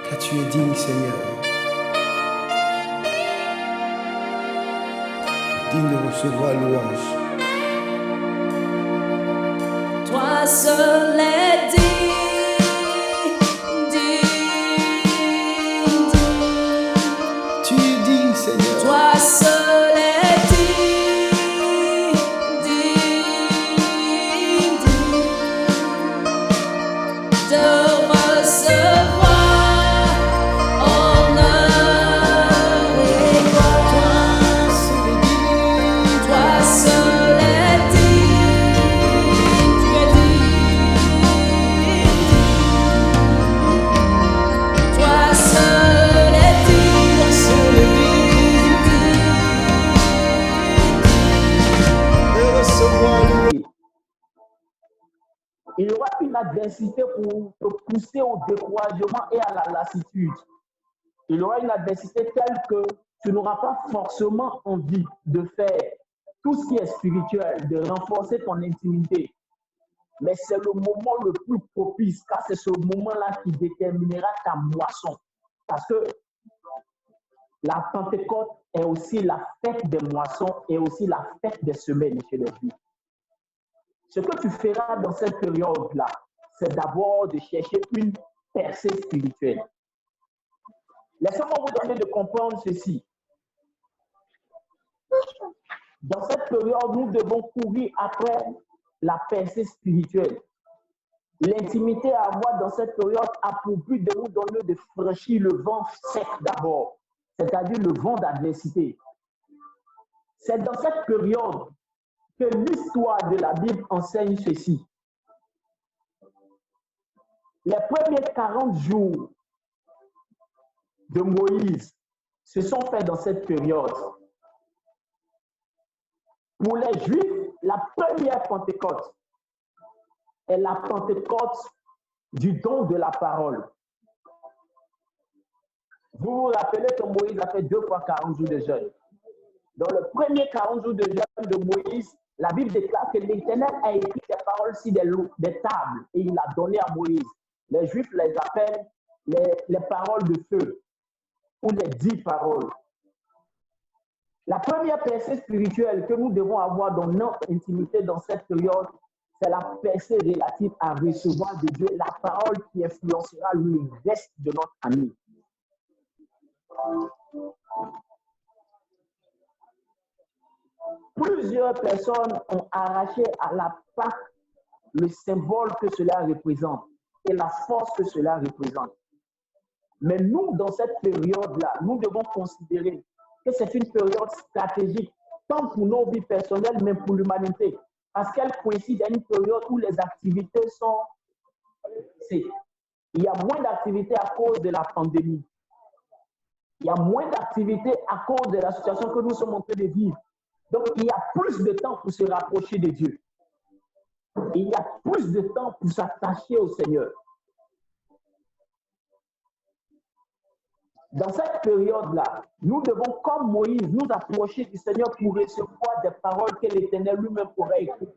car tu es digne, Seigneur, digne de recevoir louange. Toi seul est digne. Tu es digne, Seigneur. Toi seul est digne de recevoir honneur et gloire. Toi seul est digne, tu es digne. Toi seul est digne, De recevoir louange. Il y aura une adversité pour te pousser au découragement et à la lassitude. Il y aura une adversité telle que tu n'auras pas forcément envie de faire tout ce qui est spirituel, de renforcer ton intimité. Mais c'est le moment le plus propice, car c'est ce moment-là qui déterminera ta moisson. Parce que la Pentecôte est aussi la fête des moissons et aussi la fête des semaines chez les Juifs. Ce que tu feras dans cette période-là, c'est d'abord de chercher une percée spirituelle. Laissez-moi vous donner de comprendre ceci. Dans cette période, nous devons courir après la percée spirituelle. L'intimité à avoir dans cette période a pour but de nous donner de franchir le vent sec d'abord, c'est-à-dire le vent d'adversité. C'est dans cette période que l'histoire de la Bible enseigne ceci. Les premiers 40 jours de Moïse se sont faits dans cette période. Pour les Juifs, la première Pentecôte est la Pentecôte du don de la parole. Vous vous rappelez que Moïse a fait 2 fois 40 jours de jeûne. Dans le premier 40 jours de jeûne de Moïse, la Bible déclare que l'Éternel a écrit ces paroles sur des tables et il l'a donné à Moïse. Les Juifs les appellent les paroles de feu ou les 10 paroles. La première percée spirituelle que nous devons avoir dans notre intimité dans cette période, c'est la percée relative à recevoir de Dieu la parole qui influencera le reste de notre année. Plusieurs personnes ont arraché à la Pâque le symbole que cela représente et la force que cela représente. Mais nous, dans cette période-là, nous devons considérer que c'est une période stratégique, tant pour nos vies personnelles, mais pour l'humanité. Parce qu'elle coïncide à une période où les activités sont... Il y a moins d'activités à cause de la pandémie. Il y a moins d'activités à cause de la situation que nous sommes en train de vivre. Donc, il y a plus de temps pour se rapprocher de Dieu. Il y a plus de temps pour s'attacher au Seigneur. Dans cette période-là, nous devons, comme Moïse, nous approcher du Seigneur pour recevoir des paroles que l'Éternel lui-même pourrait écrire.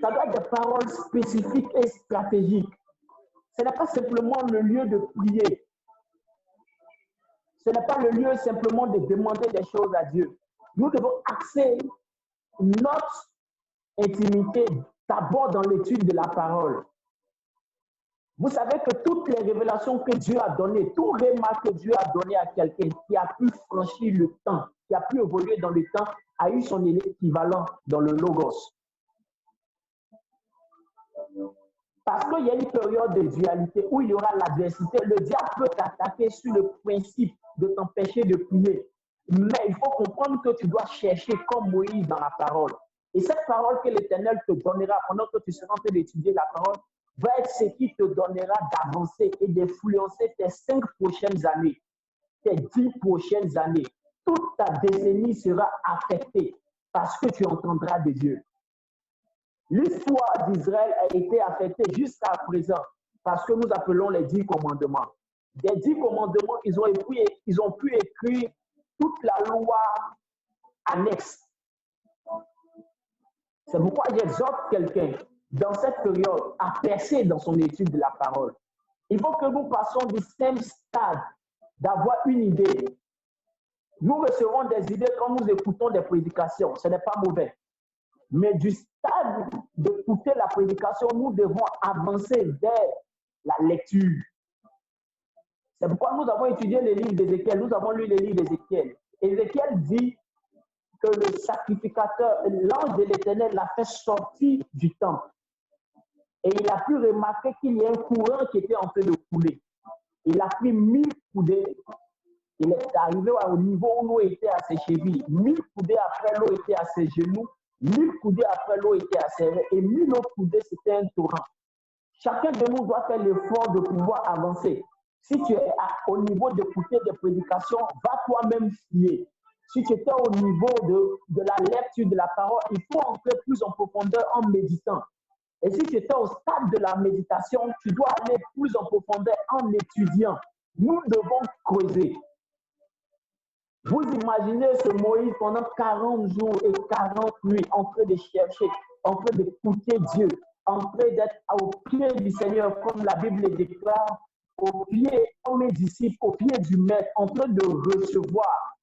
Ça doit être des paroles spécifiques et stratégiques. Ce n'est pas simplement le lieu de prier. Ce n'est pas le lieu simplement de demander des choses à Dieu. Nous devons axer notre intimité d'abord dans l'étude de la parole. Vous savez que toutes les révélations que Dieu a données, tout remarque que Dieu a donné à quelqu'un qui a pu franchir le temps, qui a pu évoluer dans le temps, a eu son équivalent dans le Logos. Parce qu'il y a une période de dualité où il y aura l'adversité. Le diable peut t'attaquer sur le principe de t'empêcher de prier. Mais il faut comprendre que tu dois chercher comme Moïse dans la parole. Et cette parole que l'Éternel te donnera pendant que tu seras en train d'étudier la parole, va être ce qui te donnera d'avancer et d'influencer tes 5 prochaines années, tes 10 prochaines années. Toute ta décennie sera affectée parce que tu entendras de Dieu. L'histoire d'Israël a été affectée jusqu'à présent parce que nous appelons les 10 commandements. Des 10 commandements, ils ont pu écrire toute la loi annexe. C'est pourquoi j'exhorte quelqu'un dans cette période à percer dans son étude de la parole. Il faut que nous passions du même stade d'avoir une idée. Nous recevons des idées quand nous écoutons des prédications, ce n'est pas mauvais. Mais du stade d'écouter la prédication, nous devons avancer vers la lecture. C'est pourquoi nous avons étudié les livres d'Ézéchiel, nous avons lu les livres d'Ézéchiel. Ézéchiel dit que le sacrificateur, l'ange de l'Éternel l'a fait sortir du temple. Et il a pu remarquer qu'il y a un courant qui était en train de couler. Il a pris 1000 coudées. Il est arrivé au niveau où l'eau était à ses chevilles. 1000 coudées après, l'eau était à ses genoux. 1000 coudées après, l'eau était à ses reins. Et 1000 autres coudées, c'était un torrent. Chacun de nous doit faire l'effort de pouvoir avancer. Si tu es au niveau d'écouter des prédications, va toi-même fier. Si tu étais au niveau de la lecture de la parole, il faut entrer plus en profondeur en méditant. Et si tu étais au stade de la méditation, tu dois aller plus en profondeur en étudiant. Nous devons creuser. Vous imaginez ce Moïse pendant 40 jours et 40 nuits en train de chercher, en train d'écouter Dieu, en train d'être au pied du Seigneur, comme la Bible le déclare, au pied, comme mes disciples, au pied du Maître, en train de recevoir.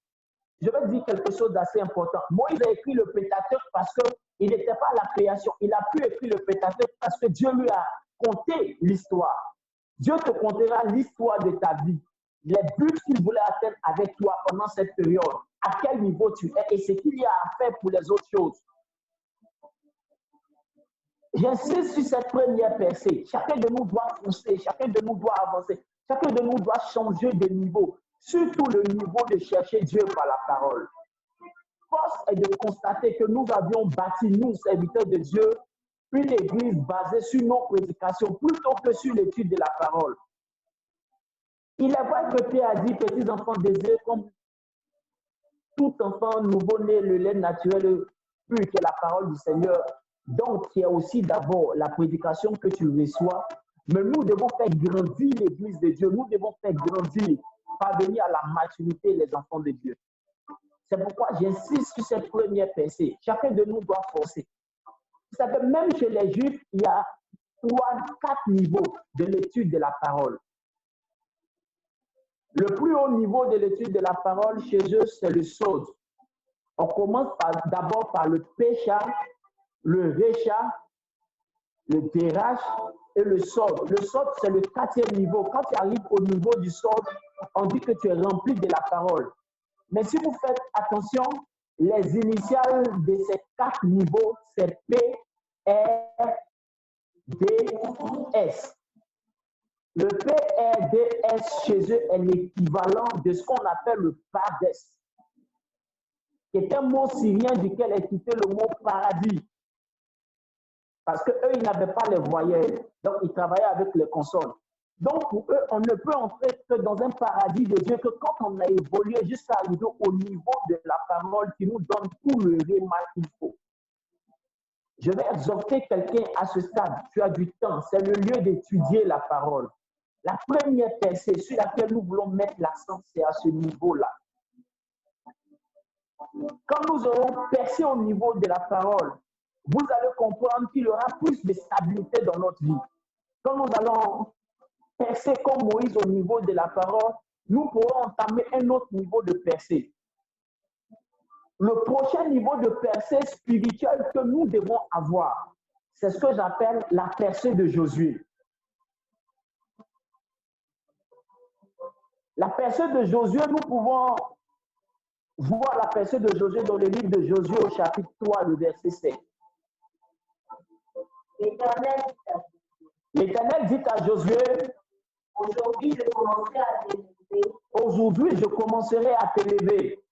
Je vais dire quelque chose d'assez important. Moïse a écrit le Pentateuque parce qu'il n'était pas à la création. Il a pu écrire le Pentateuque parce que Dieu lui a conté l'histoire. Dieu te contera l'histoire de ta vie. Les buts qu'il voulait atteindre avec toi pendant cette période. À quel niveau tu es et ce qu'il y a à faire pour les autres choses. J'insiste sur cette première percée. Chacun de nous doit foncer, chacun de nous doit avancer, chacun de nous doit changer de niveau. Surtout le niveau de chercher Dieu par la parole. Force est de constater que nous avions bâti, nous, serviteurs de Dieu, une église basée sur nos prédications plutôt que sur l'étude de la parole. Il est vrai que Pierre a dit, petits enfants désirés, comme tout enfant nouveau-né, le lait naturel pur que la parole du Seigneur. Donc, il y a aussi d'abord la prédication que tu reçois, mais nous devons faire grandir l'église de Dieu, nous devons faire grandir, parvenir à la maturité les enfants de Dieu. C'est pourquoi j'insiste sur cette première pensée. Chacun de nous doit forcer. Vous savez, même chez les Juifs, il y a 4 niveaux de l'étude de la parole. Le plus haut niveau de l'étude de la parole chez eux, c'est le sod. On commence d'abord par le pécha, le récha, le dérach et le sod. Le sod, c'est le 4e niveau. Quand tu arrives au niveau du sod, on dit que tu es rempli de la parole. Mais si vous faites attention, les initiales de ces 4 niveaux, c'est P, R, D, S. Le PRDS chez eux est l'équivalent de ce qu'on appelle le Pardes, qui est un mot syrien duquel est quitté le mot paradis. Parce qu'eux, ils n'avaient pas les voyelles, donc ils travaillaient avec les consonnes. Donc pour eux, on ne peut entrer que dans un paradis de Dieu que quand on a évolué jusqu'à arriver au niveau de la parole qui nous donne tout le réma qu'il faut. Je vais exhorter quelqu'un à ce stade. Tu as du temps, c'est le lieu d'étudier la parole. La première percée sur laquelle nous voulons mettre l'accent, c'est à ce niveau-là. Quand nous aurons percé au niveau de la parole, vous allez comprendre qu'il y aura plus de stabilité dans notre vie. Quand nous allons percer comme Moïse au niveau de la parole, nous pourrons entamer un autre niveau de percée. Le prochain niveau de percée spirituelle que nous devons avoir, c'est ce que j'appelle la percée de Josué. La percée de Josué, nous pouvons voir la percée de Josué dans le livre de Josué au chapitre 3, le verset 7. L'Éternel dit à Josué, aujourd'hui je commencerai à t'élever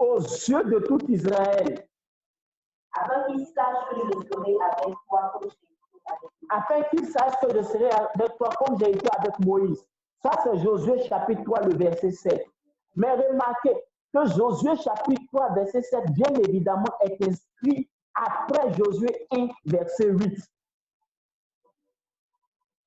aux yeux de tout Israël. Afin qu'ils sachent que je serai avec toi comme j'ai été avec toi. Afin qu'ils sachent que je serai avec toi comme j'ai été avec Moïse. Ça, c'est Josué chapitre 3, le verset 7. Mais remarquez que Josué chapitre 3, verset 7, bien évidemment, est inscrit après Josué 1, verset 8.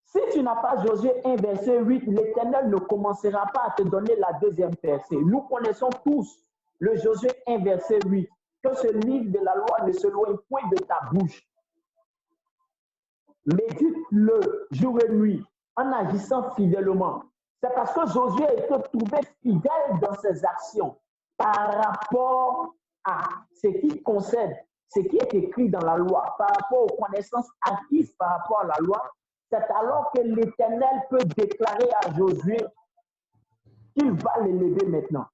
Si tu n'as pas Josué 1, verset 8, l'Éternel ne commencera pas à te donner la deuxième percée. Nous connaissons tous le Josué 1, verset 8, que ce livre de la loi ne se loin point de ta bouche, médite-le jour et nuit en agissant fidèlement. C'est parce que Josué a été trouvé fidèle dans ses actions par rapport à ce qui concerne, ce qui est écrit dans la loi, par rapport aux connaissances acquises par rapport à la loi. C'est alors que l'Éternel peut déclarer à Josué qu'il va l'élever maintenant.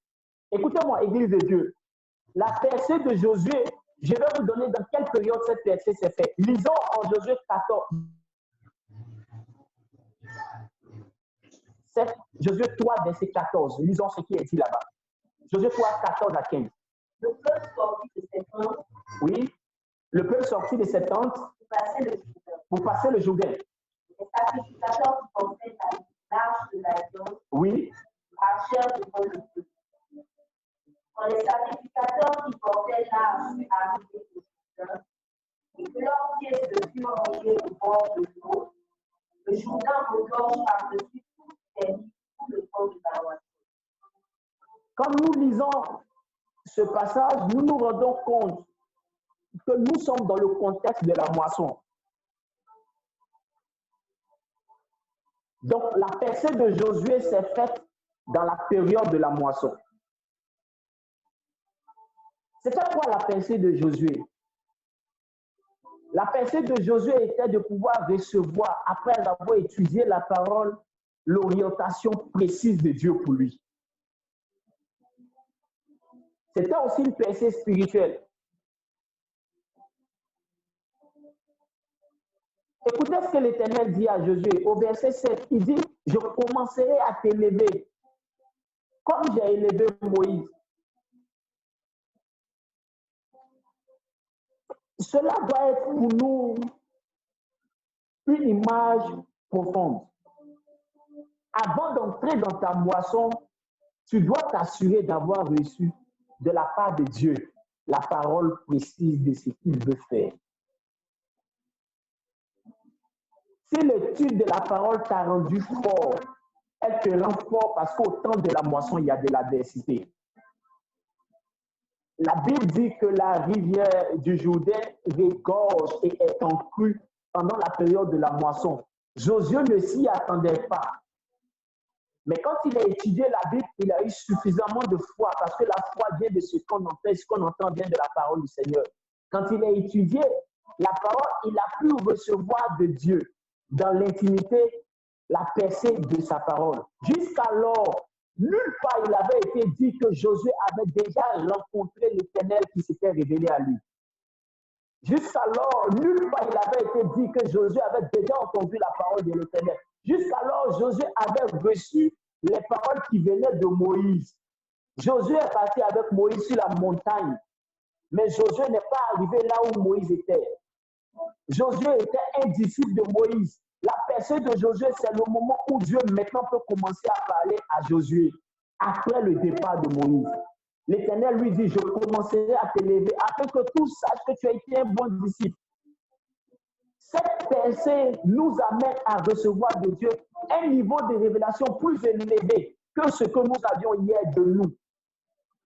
Écoutez-moi, Église de Dieu, la percée de Josué, je vais vous donner dans quelle période cette percée s'est faite. Lisons en Josué 14. C'est Josué 3, verset 14. Lisons ce qui est dit là-bas. Josué 3, 14 à 15. Le peuple sortit de ses tentes. Oui, le peuple sortit de ses tentes Pour passer le Jourdain. pour passer le Jourdain. Les sacrificateurs qui portaient l'arche de l'alliance Oui, marchèrent devant le peuple. Quand les sacrificateurs qui portaient l'arche arrivaient au Jourdain, et que leurs pieds se furent rangés au bord de l'eau, le Jourdain regorge par-dessus tout le temps de la loi. quand nous lisons ce passage, nous nous rendons compte que nous sommes dans le contexte de la moisson. Donc, la percée de Josué s'est faite dans la période de la moisson. C'était quoi la percée de Josué? La percée de Josué était de pouvoir recevoir, après avoir étudié la parole, l'orientation précise de Dieu pour lui. C'était aussi une percée spirituelle. Écoutez ce que l'Éternel dit à Josué au verset 7. Il dit, je commencerai à t'élever comme j'ai élevé Moïse. Cela doit être pour nous une image profonde. Avant d'entrer dans ta moisson, tu dois t'assurer d'avoir reçu de la part de Dieu la parole précise de ce qu'il veut faire. Si l'étude de la parole t'a rendu fort, elle te rend fort parce qu'au temps de la moisson, il y a de l'adversité. La Bible dit que la rivière du Jourdain regorge et est en crue pendant la période de la moisson. Josué ne s'y attendait pas. Mais quand il a étudié la Bible, il a eu suffisamment de foi parce que la foi vient de ce qu'on entend, ce qu'on entend vient de la parole du Seigneur. Quand il a étudié la parole, il a pu recevoir de Dieu dans l'intimité la percée de sa parole. Jusqu'alors, nulle part il avait été dit que Josué avait déjà rencontré l'Éternel qui s'était révélé à lui. Jusqu'alors, nulle part il avait été dit que Josué avait déjà entendu la parole de l'Éternel. Jusqu'alors, Josué avait reçu les paroles qui venaient de Moïse. Josué est parti avec Moïse sur la montagne, mais Josué n'est pas arrivé là où Moïse était. Josué était un disciple de Moïse. La percée de Josué, c'est le moment où Dieu maintenant peut commencer à parler à Josué après le départ de Moïse. L'Éternel lui dit, je commencerai à t'élever afin que tous sachent que tu as été un bon disciple. Cette percée nous amène à recevoir de Dieu un niveau de révélation plus élevé que ce que nous avions hier de nous.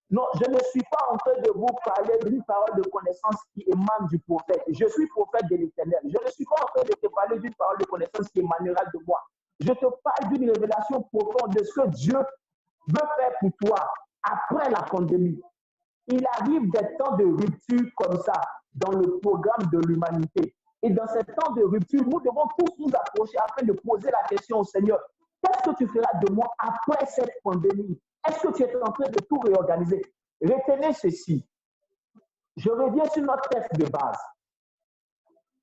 Non, je ne suis pas en train de vous parler d'une parole de connaissance qui émane du prophète. Je suis prophète de l'Éternel. Je ne suis pas en train de te parler d'une parole de connaissance qui émanera de moi. Je te parle d'une révélation profonde de ce que Dieu veut faire pour toi après la pandémie. Il arrive des temps de rupture comme ça dans le programme de l'humanité. Et dans ces temps de rupture, nous devons tous nous approcher afin de poser la question au Seigneur. Qu'est-ce que tu feras de moi après cette pandémie? Est-ce que tu es en train de tout réorganiser? Retenez ceci. Je reviens sur notre texte de base.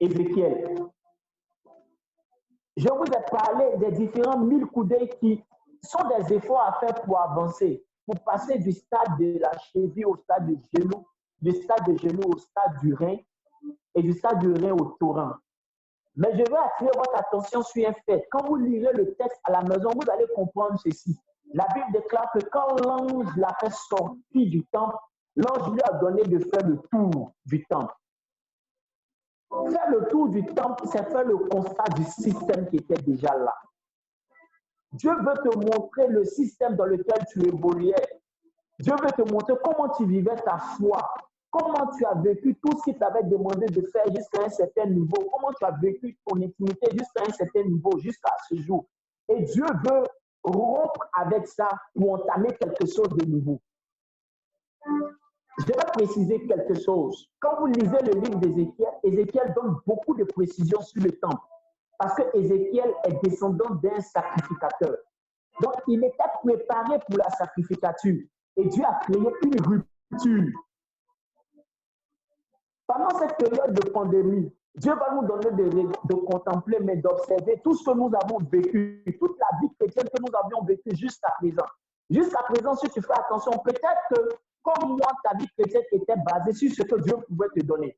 Ézéchiel. Je vous ai parlé des différents 1000 coups d'œil qui sont des efforts à faire pour avancer, pour passer du stade de la cheville au stade de genou, du stade de genou au stade du rein et du stade du rein au torrent. Mais je vais attirer votre attention sur un fait. Quand vous lirez le texte à la maison, vous allez comprendre ceci. La Bible déclare que quand l'ange l'a fait sortir du temple, l'ange lui a donné de faire le tour du temple. Faire le tour du temple, c'est faire le constat du système qui était déjà là. Dieu veut te montrer le système dans lequel tu évoluais. Dieu veut te montrer comment tu vivais ta foi comment tu as vécu tout ce qu'il t'avait demandé de faire jusqu'à un certain niveau, comment tu as vécu ton intimité jusqu'à un certain niveau, jusqu'à ce jour. Et Dieu veut rompre avec ça pour entamer quelque chose de nouveau. Je vais préciser quelque chose. Quand vous lisez le livre d'Ézéchiel, Ézéchiel donne beaucoup de précisions sur le temple. Parce que Ézéchiel est descendant d'un sacrificateur. Donc, il était préparé pour la sacrificature. Et Dieu a créé une rupture. Pendant cette période de pandémie, Dieu va nous donner de contempler, mais d'observer tout ce que nous avons vécu, toute la vie chrétienne que nous avions vécue jusqu'à présent. Jusqu'à présent, si tu fais attention, peut-être que, comme moi, ta vie chrétienne était basée sur ce que Dieu pouvait te donner.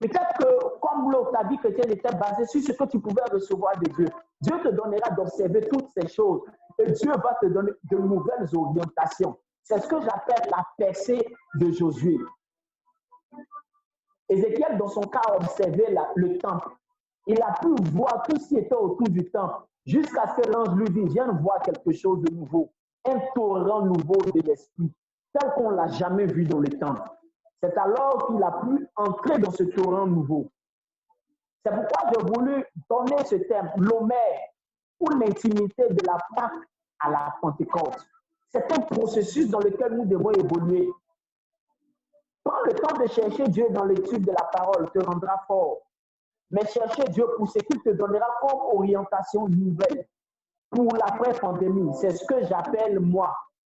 Peut-être que, comme l'autre, ta vie chrétienne était basée sur ce que tu pouvais recevoir de Dieu. Dieu te donnera d'observer toutes ces choses. Et Dieu va te donner de nouvelles orientations. C'est ce que j'appelle la percée de Josué. Ézéchiel, dans son cas, a observé le temple. Il a pu voir tout ce qui était autour du temple, jusqu'à ce que l'ange lui dise, viens voir quelque chose de nouveau, un torrent nouveau de l'esprit, tel qu'on ne l'a jamais vu dans le temple. C'est alors qu'il a pu entrer dans ce torrent nouveau. C'est pourquoi j'ai voulu donner ce thème, l'Homère, ou l'intimité de la Pâque à la Pentecôte. C'est un processus dans lequel nous devons évoluer. Prends le temps de chercher Dieu dans l'étude de la parole, te rendra fort. Mais chercher Dieu pour ce qu'il te donnera comme orientation nouvelle pour l'après-pandémie. C'est ce que j'appelle, moi,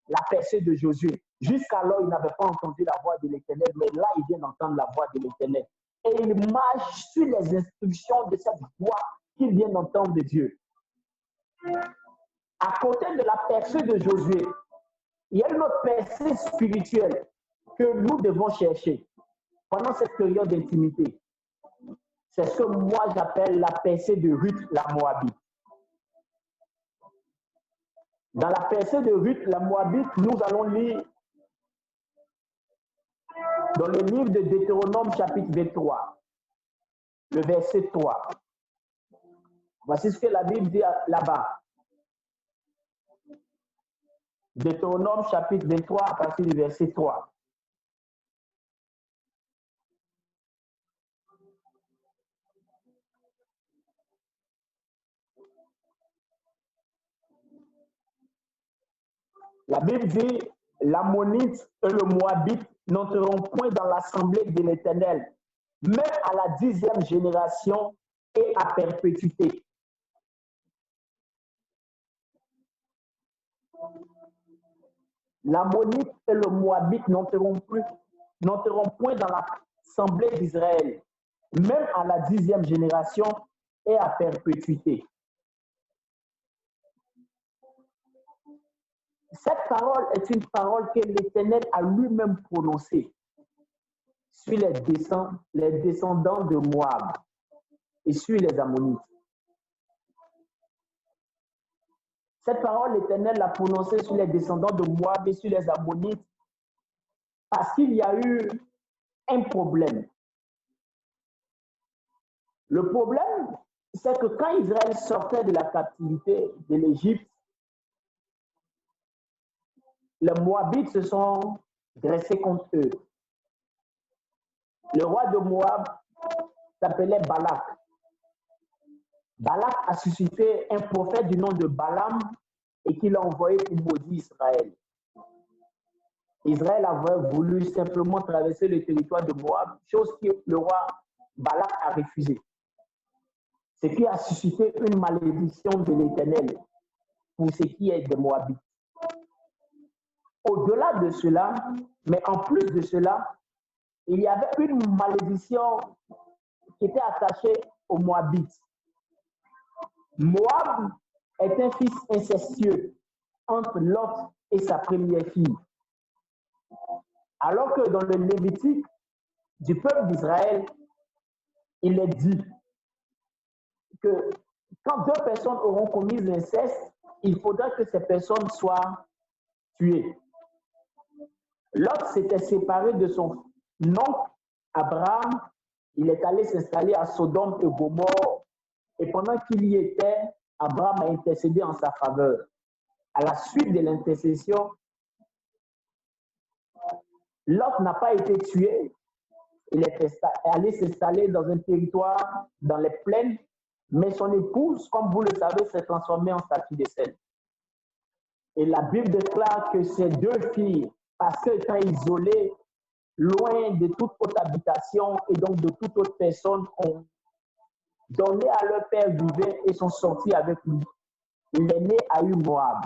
la percée de Josué. Jusqu'alors, il n'avait pas entendu la voix de l'Éternel, mais là, il vient d'entendre la voix de l'Éternel. Et il marche sur les instructions de cette voix qu'il vient d'entendre de Dieu. À côté de la percée de Josué, il y a une autre percée spirituelle que nous devons chercher pendant cette période d'intimité. C'est ce que moi j'appelle la percée de Ruth la Moabite. Dans la percée de Ruth la Moabite, nous allons lire dans le livre de Deutéronome chapitre 23, le verset 3. Voici ce que la Bible dit là-bas. Deutéronome chapitre 23 à partir du verset 3. La Bible dit, l'Ammonite et le Moabite n'entreront point dans l'assemblée de l'Éternel, même à la 10e génération et à perpétuité. L'Ammonite et le Moabite n'entreront point dans l'assemblée d'Israël, même à la 10e génération et à perpétuité. Cette parole est une parole que l'Éternel a lui-même prononcée sur les descendants de Moab et sur les Ammonites. Cette parole, l'Éternel l'a prononcée sur les descendants de Moab et sur les Ammonites parce qu'il y a eu un problème. Le problème, c'est que quand Israël sortait de la captivité de l'Égypte, les Moabites se sont dressés contre eux. Le roi de Moab s'appelait Balak. Balak a suscité un prophète du nom de Balaam et qui l'a envoyé pour maudire Israël. Israël avait voulu simplement traverser le territoire de Moab, chose que le roi Balak a refusé. Ce qui a suscité une malédiction de l'Éternel pour ce qui est des Moabites. Au-delà de cela, mais en plus de cela, il y avait une malédiction qui était attachée aux Moabites. Moab est un fils incestueux entre Lot et sa première fille. Alors que dans le Lévitique du peuple d'Israël, il est dit que quand deux personnes auront commis l'inceste, il faudra que ces personnes soient tuées. Lot s'était séparé de son oncle Abraham, il est allé s'installer à Sodome et Gomorrhe, et pendant qu'il y était, Abraham a intercédé en sa faveur. À la suite de l'intercession, Lot n'a pas été tué. Il est allé s'installer dans un territoire dans les plaines, mais son épouse, comme vous le savez, s'est transformée en statue de sel. Et la Bible déclare que ces deux filles, parce qu'étant isolées, loin de toute autre habitation et donc de toute autre personne, ont donné à leur père vivant et sont sortis avec lui. L'aîné a eu Moab.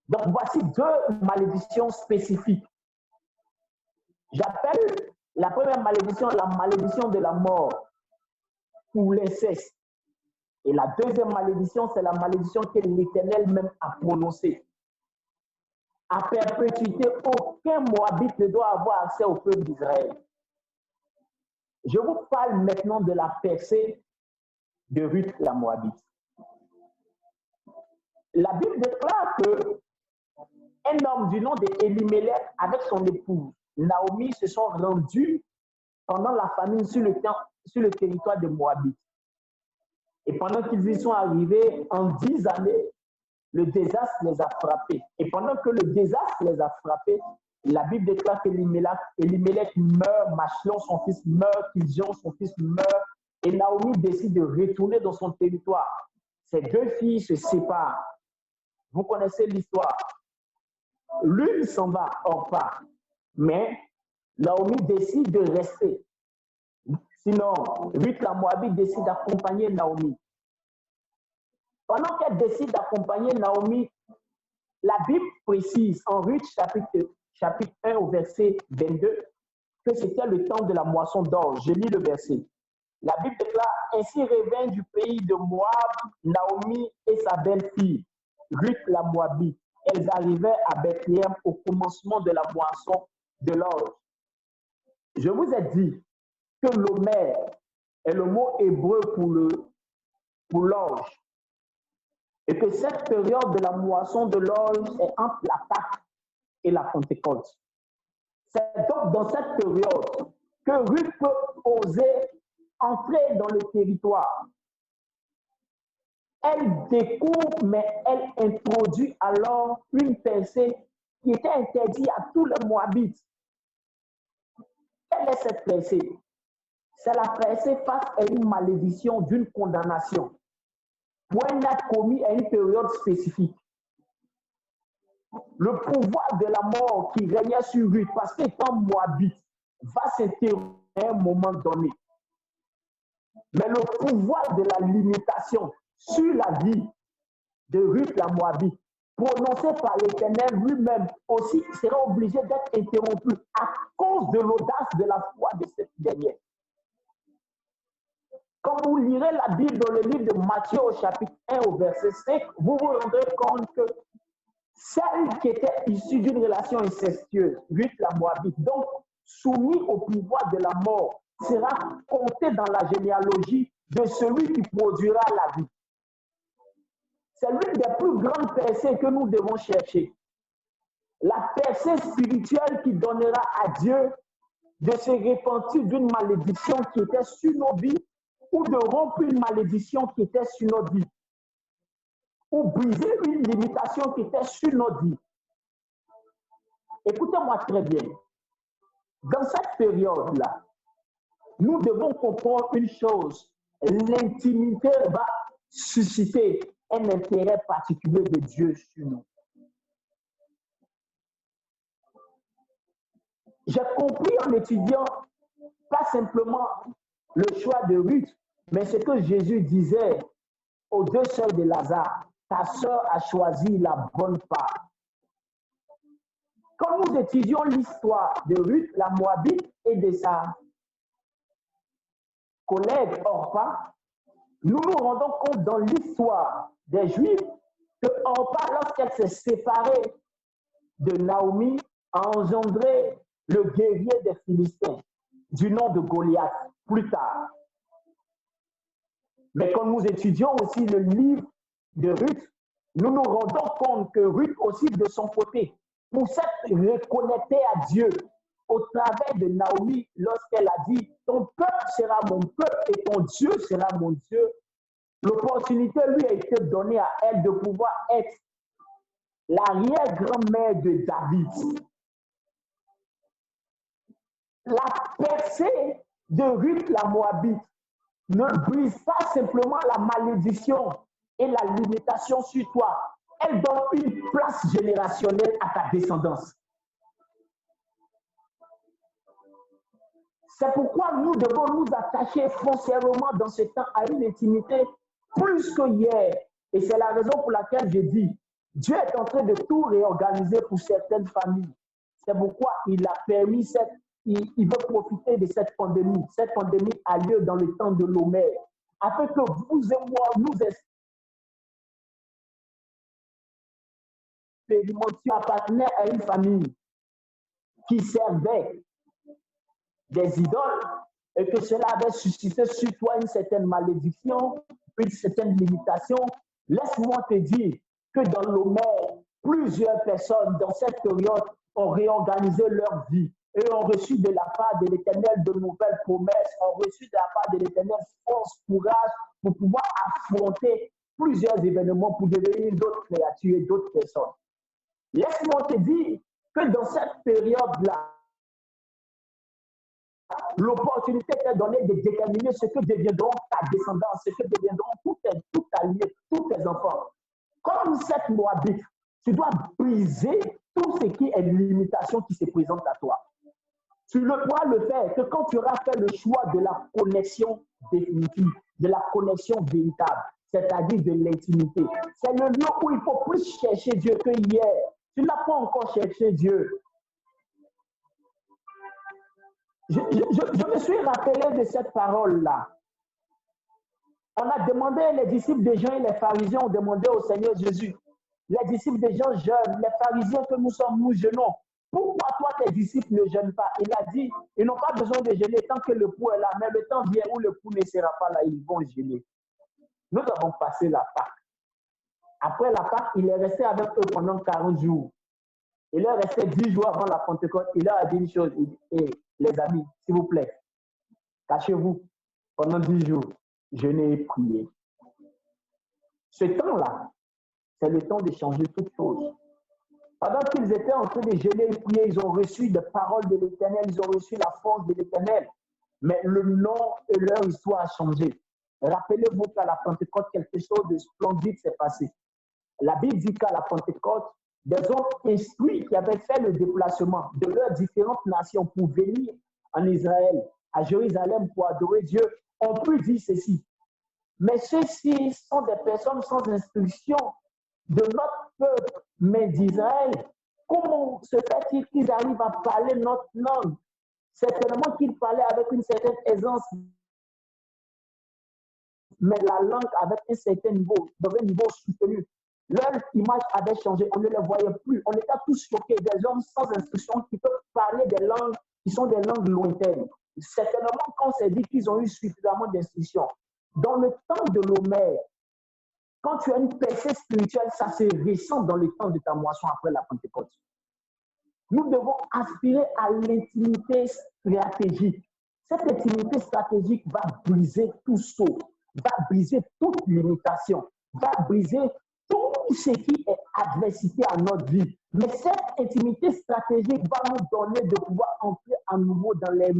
Donc voici deux malédictions spécifiques. J'appelle la première malédiction la malédiction de la mort ou l'inceste. Et la deuxième malédiction, c'est la malédiction que l'Éternel même a prononcée. À perpétuité, aucun Moabite ne doit avoir accès au peuple d'Israël. Je vous parle maintenant de la percée de Ruth la Moabite. La Bible déclare que un homme du nom d'Elimelech avec son épouse Naomi se sont rendus pendant la famine sur le territoire de Moabite. Et pendant qu'ils y sont arrivés, en 10 années, le désastre les a frappés. Et pendant que le désastre les a frappés, la Bible déclare qu'Elimelech meurt, Machlon, son fils, meurt, Kiljon, son fils, meurt, et Naomi décide de retourner dans son territoire. Ces deux filles se séparent. Vous connaissez l'histoire. L'une s'en va, Orpa, mais Naomi décide de rester. Sinon, Ruth la Moabite décide d'accompagner Naomi. Pendant qu'elle décide d'accompagner Naomi, la Bible précise en Ruth chapitre 1 au verset 22 que c'était le temps de la moisson d'orge. Je lis le verset. La Bible déclare, ainsi revint du pays de Moab, Naomi et sa belle-fille, Ruth la Moabite. Elles arrivaient à Bethléem au commencement de la moisson de l'orge. Je vous ai dit que l'Omer est le mot hébreu pour l'orge. Et que cette période de la moisson de l'orge est entre la Pâque et la Pentecôte. C'est donc dans cette période que Ruth peut oser entrer dans le territoire. Elle découvre, mais elle introduit alors une percée qui était interdite à tous les Moabites. Quelle est cette percée? C'est la percée face à une malédiction d'une condamnation pour un acte commis à une période spécifique. Le pouvoir de la mort qui régnait sur Ruth, parce qu'étant Moabite, va s'interrompre à un moment donné. Mais le pouvoir de la limitation sur la vie de Ruth la Moabite, prononcé par l'Éternel lui-même, aussi sera obligé d'être interrompu à cause de l'audace de la foi de cette dernière. Quand vous lirez la Bible dans le livre de Matthieu au chapitre 1 au verset 5, vous vous rendrez compte que celle qui était issue d'une relation incestueuse, Ruth la Moabite, donc soumise au pouvoir de la mort, sera comptée dans la généalogie de celui qui produira la vie. C'est l'une des plus grandes percées que nous devons chercher. La percée spirituelle qui donnera à Dieu de se repentir d'une malédiction qui était sur nos vies ou de rompre une malédiction qui était sur notre vie ou briser une limitation qui était sur notre vie. Écoutez-moi très bien. Dans cette période-là, nous devons comprendre une chose. L'intimité va susciter un intérêt particulier de Dieu sur nous. J'ai compris en étudiant pas simplement le choix de Ruth, mais ce que Jésus disait aux deux sœurs de Lazare. Ta sœur a choisi la bonne part. Quand nous étudions l'histoire de Ruth, la Moabite, et de sa collègue Orpa, nous nous rendons compte dans l'histoire des Juifs que Orpa, lorsqu'elle s'est séparée de Naomi, a engendré le guerrier des Philistins, du nom de Goliath, plus tard. Mais quand nous étudions aussi le livre de Ruth, nous nous rendons compte que Ruth aussi de son côté, pour s'être reconnectée à Dieu au travers de Naomi, lorsqu'elle a dit « Ton peuple sera mon peuple et ton Dieu sera mon Dieu », l'opportunité lui a été donnée à elle de pouvoir être l'arrière-grand-mère de David. la percée de Ruth la Moabite ne brise pas simplement la malédiction et la limitation sur toi. Elle donne une place générationnelle à ta descendance. C'est pourquoi nous devons nous attacher foncièrement dans ce temps à une intimité plus que hier. Et c'est la raison pour laquelle je dis, Dieu est en train de tout réorganiser pour certaines familles. C'est pourquoi il a permis il veut profiter de cette pandémie. Cette pandémie a lieu dans le temps de l'Homère, afin que vous et moi, nous expérimentions appartenaient à une famille qui servait des idoles et que cela avait suscité sur toi une certaine malédiction, une certaine limitation. Laisse-moi te dire que dans l'Homère, plusieurs personnes dans cette période ont réorganisé leur vie et ont reçu de la part de l'Éternel de nouvelles promesses, ont reçu de la part de l'Éternel force, courage pour pouvoir affronter plusieurs événements pour devenir d'autres créatures et d'autres personnes. Laisse-moi te dire que dans cette période-là, l'opportunité t'est donnée de déterminer ce que deviendront ta descendance, ce que deviendront tous tes enfants. Comme cette Moabite, tu dois briser tout ce qui est limitation qui se présente à toi. Tu ne pourras le faire que quand tu auras fait le choix de la connexion définitive, de la connexion véritable, c'est-à-dire de l'intimité. C'est le lieu où il faut plus chercher Dieu que hier. Tu n'as pas encore cherché Dieu. Je me suis rappelé de cette parole-là. On a demandé, les disciples de Jean et les pharisiens ont demandé au Seigneur Jésus, les disciples de Jean jeûnent, les pharisiens que nous sommes, nous jeûnons. Pourquoi toi, tes disciples ne jeûnent pas? Il a dit, ils n'ont pas besoin de jeûner tant que le pouls est là, mais le temps vient où le pouls ne sera pas là, ils vont jeûner. Nous avons passé la Pâque. Après la Pâque, il est resté avec eux pendant 40 jours. Il est resté 10 jours avant la Pentecôte. Il leur a dit une chose, il dit, hey, les amis, s'il vous plaît, cachez-vous pendant 10 jours. Jeûnez et priez. Ce temps-là, c'est le temps de changer toutes choses. Pendant qu'ils étaient en train de jeûner et prier, ils ont reçu des paroles de l'Éternel, ils ont reçu la force de l'Éternel. Mais le nom et leur histoire a changé. Rappelez-vous qu'à la Pentecôte, quelque chose de splendide s'est passé. La Bible dit qu'à la Pentecôte, des hommes instruits qui avaient fait le déplacement de leurs différentes nations pour venir en Israël, à Jérusalem, pour adorer Dieu, ont pu dire ceci. Mais ceux-ci sont des personnes sans instruction de notre peuple, mais d'Israël. Comment se fait-il qu'ils arrivent à parler notre langue? Certainement qu'ils parlaient avec une certaine aisance, mais la langue avec un certain niveau, dans un niveau soutenu. Leur image avait changé, on ne les voyait plus. On était tous choqués, des hommes sans instruction qui peuvent parler des langues qui sont des langues lointaines. Certainement qu'on s'est dit qu'ils ont eu suffisamment d'instruction. Dans le temps de l'Homère, quand tu as une percée spirituelle, ça se ressent dans le temps de ta moisson après la Pentecôte. Nous devons aspirer à l'intimité stratégique. Cette intimité stratégique va briser tout saut, va briser toute limitation, va briser tout ce qui est adversité à notre vie. Mais cette intimité stratégique va nous donner de pouvoir entrer à nouveau dans les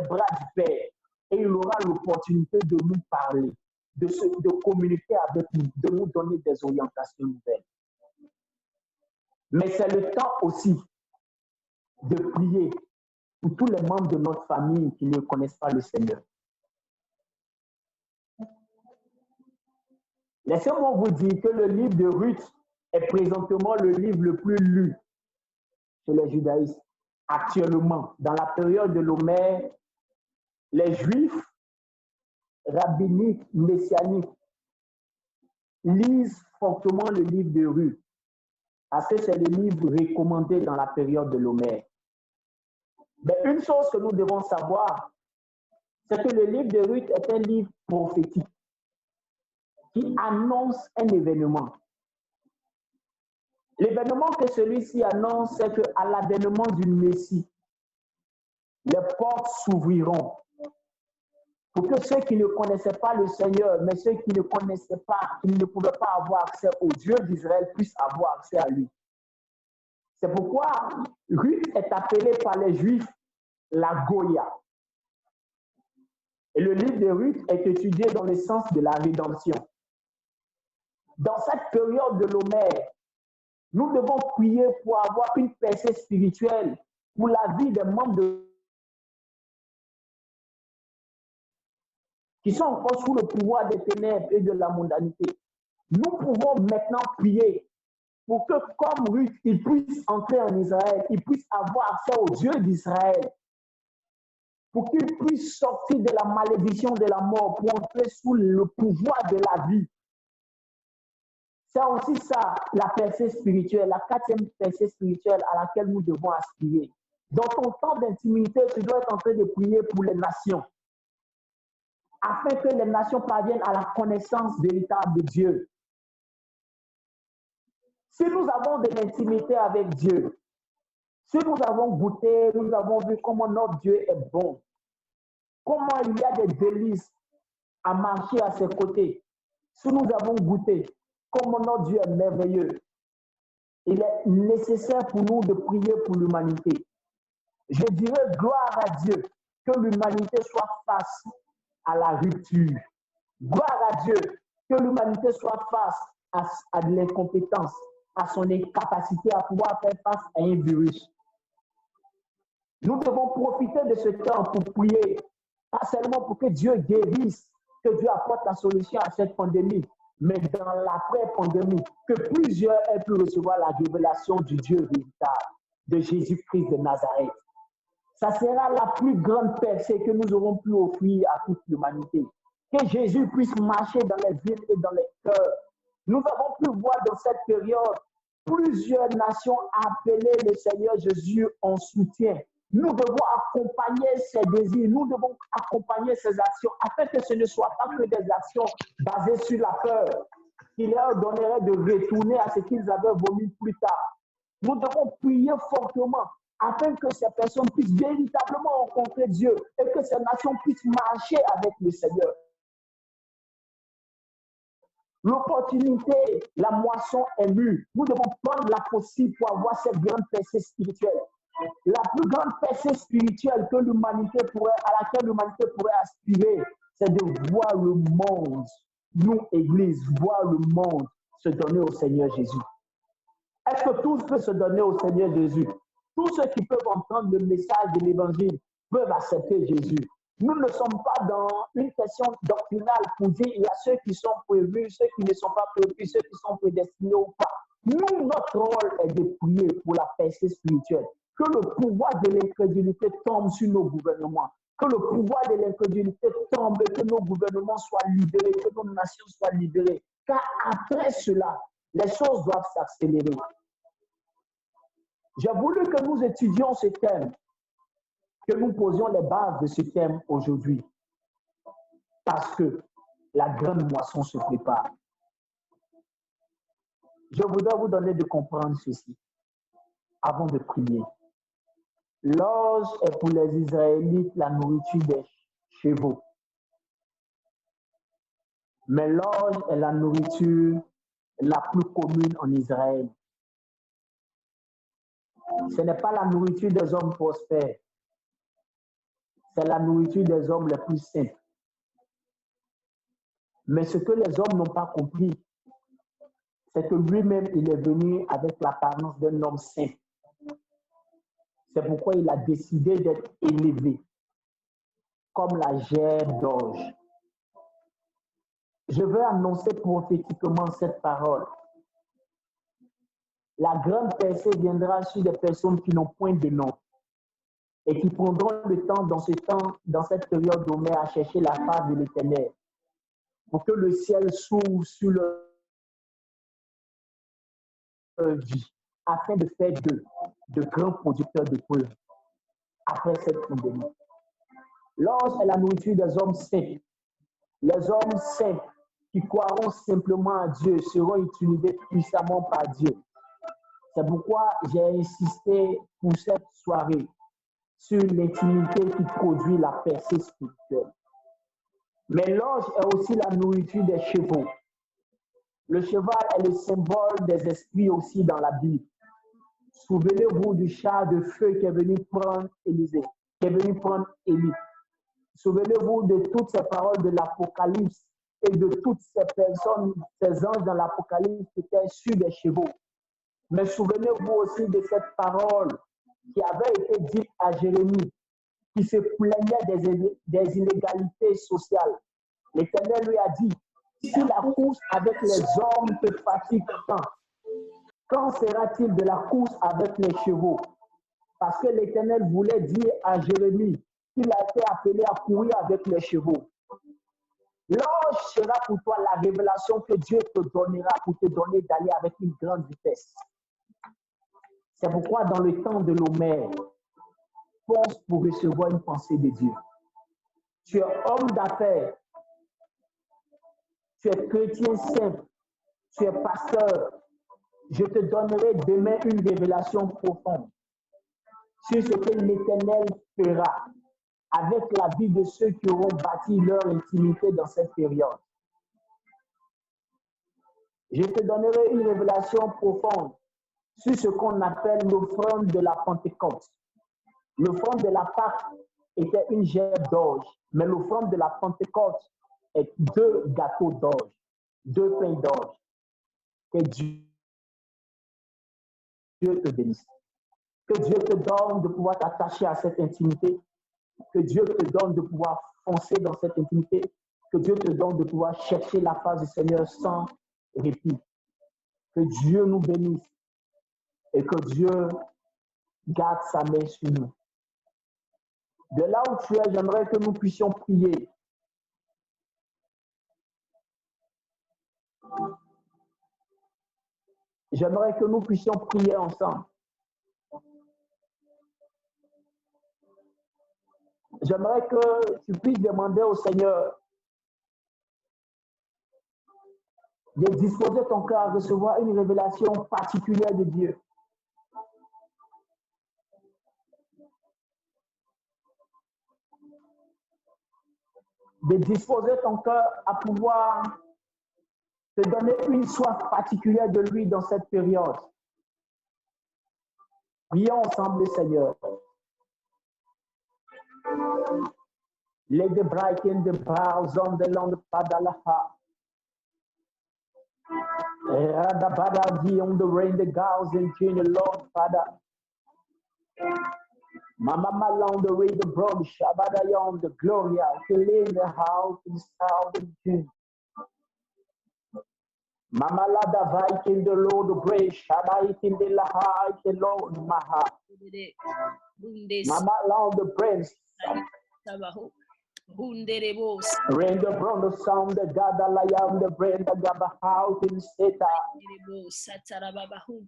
bras du Père. Et il aura l'opportunité de nous parler, de communiquer avec nous, de nous donner des orientations nouvelles. Mais c'est le temps aussi de prier pour tous les membres de notre famille qui ne connaissent pas le Seigneur. Laissez-moi vous dire que le livre de Ruth est présentement le livre le plus lu chez les judaïstes. Actuellement, dans la période de l'Homère, les Juifs rabbiniques, messianiques lisent fortement le livre de Ruth, parce que c'est le livre recommandé dans la période de l'Homère. Mais une chose que nous devons savoir, c'est que le livre de Ruth est un livre prophétique qui annonce un événement. L'événement que celui-ci annonce, c'est qu'à l'avènement du Messie, les portes s'ouvriront pour que ceux qui ne connaissaient pas le Seigneur, mais ceux qui ne connaissaient pas, qui ne pouvaient pas avoir accès au Dieu d'Israël, puissent avoir accès à lui. C'est pourquoi Ruth est appelée par les Juifs la Goya. Et le livre de Ruth est étudié dans le sens de la rédemption. Dans cette période de l'Homère, nous devons prier pour avoir une percée spirituelle pour la vie des membres qui sont encore sous le pouvoir des ténèbres et de la mondanité. Nous pouvons maintenant prier pour que, comme Ruth, ils puissent entrer en Israël, ils puissent avoir accès au Dieu d'Israël, pour qu'ils puissent sortir de la malédiction de la mort, pour entrer sous le pouvoir de la vie. C'est aussi ça, la percée spirituelle, la quatrième percée spirituelle à laquelle nous devons aspirer. Dans ton temps d'intimité, tu dois être en train de prier pour les nations, afin que les nations parviennent à la connaissance véritable de Dieu. Si nous avons de l'intimité avec Dieu, si nous avons goûté, nous avons vu comment notre Dieu est bon, comment il y a des délices à marcher à ses côtés, si nous avons goûté comment notre Dieu est merveilleux, il est nécessaire pour nous de prier pour l'humanité. Je dirais gloire à Dieu, que l'humanité soit face à la rupture. Gloire à Dieu, que l'humanité soit face à de l'incompétence, à son incapacité à pouvoir faire face à un virus. Nous devons profiter de ce temps pour prier, pas seulement pour que Dieu guérisse, que Dieu apporte la solution à cette pandémie, mais dans l'après-pandémie, que plusieurs aient pu recevoir la révélation du Dieu véritable, de Jésus-Christ de Nazareth. Ça sera la plus grande percée que nous aurons pu offrir à toute l'humanité. Que Jésus puisse marcher dans les villes et dans les cœurs. Nous avons pu voir dans cette période plusieurs nations appeler le Seigneur Jésus en soutien. Nous devons accompagner ses désirs, nous devons accompagner ses actions, afin que ce ne soit pas que des actions basées sur la peur, qui leur donnerait de retourner à ce qu'ils avaient voulu plus tard. Nous devons prier fortement, afin que ces personnes puissent véritablement rencontrer Dieu et que ces nations puissent marcher avec le Seigneur. L'opportunité, la moisson est mûre. Nous devons prendre la possible pour avoir cette grande percée spirituelle. La plus grande percée spirituelle que l'humanité à laquelle l'humanité pourrait aspirer, c'est de voir le monde, nous, Église, voir le monde se donner au Seigneur Jésus. Est-ce que tous peuvent se donner au Seigneur Jésus? Tous ceux qui peuvent entendre le message de l'Évangile peuvent accepter Jésus. Nous ne sommes pas dans une question doctrinale pour dire il y a ceux qui sont prévus, ceux qui ne sont pas prévus, ceux qui sont prédestinés ou pas. Nous, notre rôle est de prier pour la percée spirituelle. Que le pouvoir de l'incrédulité tombe sur nos gouvernements. Que le pouvoir de l'incrédulité tombe, que nos gouvernements soient libérés, que nos nations soient libérées. Car après cela, les choses doivent s'accélérer. J'ai voulu que nous étudions ce thème, que nous posions les bases de ce thème aujourd'hui. Parce que la grande moisson se prépare. Je voudrais vous donner de comprendre ceci avant de prier. L'orge est pour les Israélites la nourriture des chevaux. Mais l'orge est la nourriture la plus commune en Israël. Ce n'est pas la nourriture des hommes prospères. C'est la nourriture des hommes les plus simples. Mais ce que les hommes n'ont pas compris, c'est que lui-même, il est venu avec l'apparence d'un homme simple. C'est pourquoi il a décidé d'être élevé, comme la gerbe d'orge. Je veux annoncer prophétiquement cette parole. La grande percée viendra sur des personnes qui n'ont point de nom et qui prendront le temps dans cette période d'Homère à chercher la face de l'Éternel pour que le ciel s'ouvre sur leur vie afin de faire d'eux de grands producteurs de preuves après cette pandémie. L'orge est la nourriture des hommes simples. Les hommes simples qui croiront simplement à Dieu seront utilisés puissamment par Dieu. C'est pourquoi j'ai insisté pour cette soirée sur l'intimité qui produit la percée spirituelle. Mais l'orge est aussi la nourriture des chevaux. Le cheval est le symbole des esprits aussi dans la Bible. Souvenez-vous du char de feu qui est venu prendre Élisée. qui est venu prendre Élie. Souvenez-vous de toutes ces paroles de l'Apocalypse et de toutes ces personnes, ces anges dans l'Apocalypse qui étaient sur des chevaux. Mais souvenez-vous aussi de cette parole qui avait été dite à Jérémie, qui se plaignait des inégalités sociales. L'Éternel lui a dit, si la course avec les hommes te fatigue tant, quand sera-t-il de la course avec les chevaux? Parce que l'Éternel voulait dire à Jérémie qu'il a été appelé à courir avec les chevaux. L'ange sera pour toi la révélation que Dieu te donnera pour te donner d'aller avec une grande vitesse. C'est pourquoi dans le temps de l'Homère, pense pour recevoir une pensée de Dieu. Tu es homme d'affaires, tu es chrétien simple, tu es pasteur. Je te donnerai demain une révélation profonde sur ce que l'Éternel fera avec la vie de ceux qui auront bâti leur intimité dans cette période. Je te donnerai une révélation profonde sur ce qu'on appelle l'offrande de la Pentecôte. L'offrande de la Pâque était une gerbe d'orge, mais l'offrande de la Pentecôte est 2 gâteaux d'orge, 2 pains d'orge. Que Dieu te bénisse. Que Dieu te donne de pouvoir t'attacher à cette intimité. Que Dieu te donne de pouvoir foncer dans cette intimité. Que Dieu te donne de pouvoir chercher la face du Seigneur sans répit. Que Dieu nous bénisse et que Dieu garde sa main sur nous. De là où tu es, j'aimerais que nous puissions prier. J'aimerais que nous puissions prier ensemble. J'aimerais que tu puisses demander au Seigneur de disposer ton cœur à recevoir une révélation particulière de Dieu. De disposer ton cœur à pouvoir te donner une soif particulière de lui dans cette période. Prions ensemble le Seigneur. Let the bright in the boughs on the land Padalaha. Radabada on the rain, the gauze and tune the Lord Father. Mama Malon the rain, the broad Shabada on the Gloria, to lay in the house in sound and tune. Mama Lada Vike in the Lord, the great Shabai in the Laha, the Lord Maha. Mama Long the Prince. Rain the brown the sound, the Gada Layam, the brain, the Gaba out in Seta.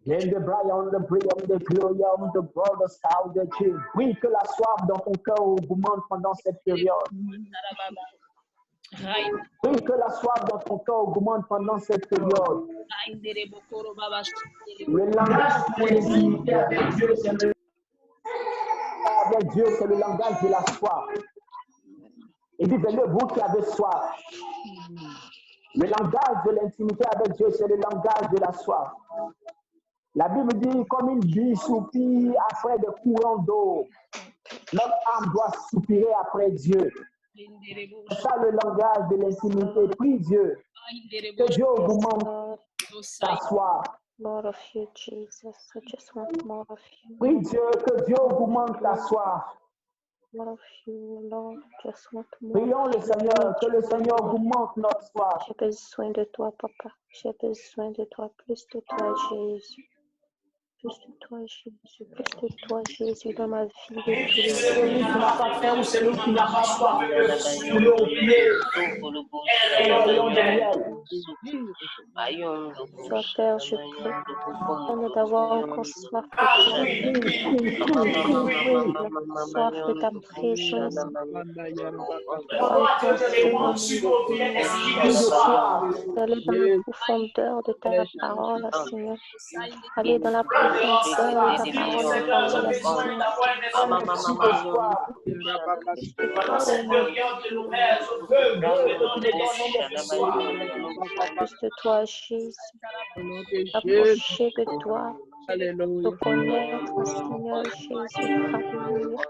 Then the Brian, the Brian, the Gloria, the brother sound, the King. Oui, que la soif dans ton cœur augmente pendant cette période. Oui, que la soif dans ton cœur augmente pendant cette période. Le langage pour l'intimité avec Dieu, c'est le langage de la soif. Il dit, venez vous qui avez soif. Le langage de l'intimité avec Dieu, c'est le langage de la soif. La Bible dit, comme une bille soupire après des courants d'eau, notre âme doit soupirer après Dieu. C'est ça le langage de l'intimité. Prie Dieu. Que Dieu augmente ta soif. More of you, Jesus. I just want more of you. Prie Dieu que Dieu augmente ta soif. More of you, Lord. Just want more. Prions le Seigneur, que le Seigneur augmente notre soif. J'ai besoin de toi, Papa. J'ai besoin de toi, plus de toi, Jésus. Plus de toi, Jésus. Plus de toi, Jésus, dans ma vie de tous les jours. Celui qui n'a pas faim ou celui qui n'a pas soif, pour le pied et le rayon de miel. Sois Père, je prie. Donne d'avoir encore soif de toi. Soif de ta présence. Aller dans la profondeur de ta parole, Seigneur. Aller dans la profondeur de ta parole, plus de toi, Jésus. Approcher de toi. te connaître, Seigneur Jésus. Alléluia.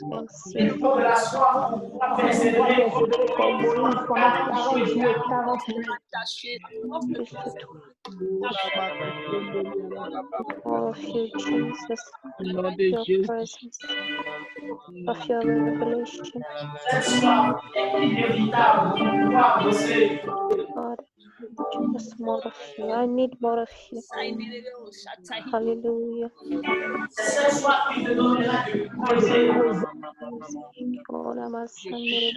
Merci. Comme Moïse pendant 40 jours et 40 nuits. Plus de toi. All of you, Jesus. Your presence. Of your revelation. God, just more of you. I need more of you. Hallelujah. Oh, Namasandere.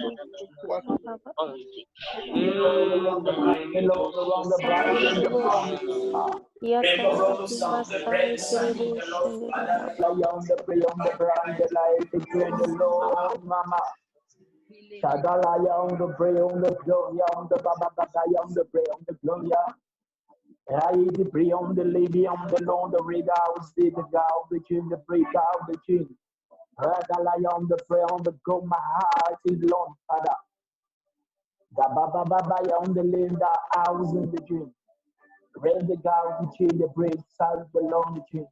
Shadalaya on the bray on the gloria on the baba bagaya on the bray on the gloria. I the bray on the lady on the long the red house, the gal, the chin, the break out, the chin. Shadalaya on the bray on the go, my heart is long, Father. The baba baba on the lane, the house in the chin. Rain the gal, the chin, the break, side the long, the chin.